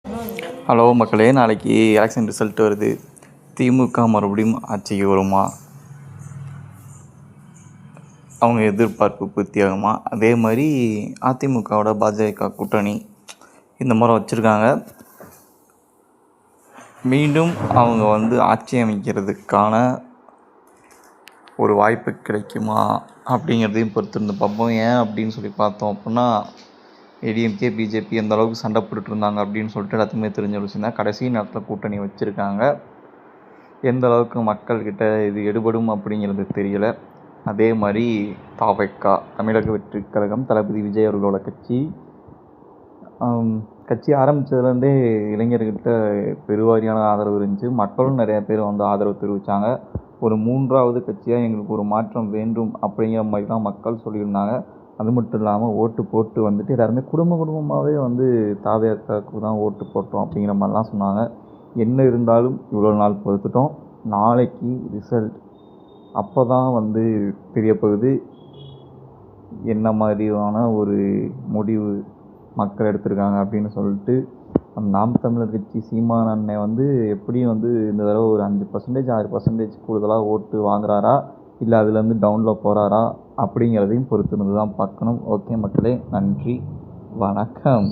Hello மக்களே, நாளைக்கு election result வருது. திமுக மறுபடியும் ஆட்சிக்கு வருமா? அவங்க எதிர்பார்ப்பு பூர்த்தியாகுமா? அதே மாதிரி அதிமுகவோட பாஜக கூட்டணி இந்த முறை வச்சுருக்காங்க. மீண்டும் அவங்க ஆட்சி அமைக்கிறதுக்கான ஒரு வாய்ப்பு கிடைக்குமா அப்படிங்கிறதையும் பொறுத்திருந்து பார்ப்போம். ஏன் அப்படின்னு சொல்லி பார்த்தோம் அப்படின்னா, ஏடிஎம்கே பிஜேபி எந்த அளவுக்கு சண்டை போட்டுட்டு இருந்தாங்க அப்படின்னு சொல்லிட்டு எல்லாத்துக்குமே தெரிஞ்ச விஷயம் தான். கடைசி நேரத்தில் கூட்டணி வச்சுருக்காங்க. எந்த அளவுக்கு மக்கள்கிட்ட இது எடுபடும் அப்படிங்கிறது தெரியலை. அதே மாதிரி தாவேக்கா, தமிழக வெற்றி கழகம், தளபதி விஜய் அவர்களோட கட்சி ஆரம்பித்ததுலேருந்தே இளைஞர்கிட்ட பெருவாரியான ஆதரவு இருந்துச்சு. மக்களும் நிறையா பேர் ஆதரவு தெரிவித்தாங்க. ஒரு மூன்றாவது கட்சியாக எங்களுக்கு ஒரு மாற்றம் வேண்டும் அப்படிங்கிற மாதிரி தான் மக்கள் சொல்லியிருந்தாங்க. அது மட்டும் இல்லாமல் ஓட்டு போட்டு எல்லாருமே குடும்பமாகவே தாவேக்காவுக்கு தான் ஓட்டு போட்டோம் அப்படிங்கிற மாதிரிலாம் சொன்னாங்க. என்ன இருந்தாலும் இவ்வளோ நாள் பொறுத்துட்டோம். நாளைக்கு ரிசல்ட் அப்போ தான் தெரியப்போகுது என்ன மாதிரியான ஒரு முடிவு மக்கள் எடுத்திருக்காங்க அப்படின்னு சொல்லிட்டு. நாம் தமிழர் கட்சி சீமான் அண்ணன் எப்படியும் இந்த தடவை ஒரு 5% 6% கூடுதலாக ஓட்டு வாங்குறாரா, இல்லை அதுலேருந்து டவுனில் போகிறாரா அப்படிங்கிறதையும் பொறுத்திருந்து தான் பார்க்கணும். ஓகே மக்களே, நன்றி, வணக்கம்.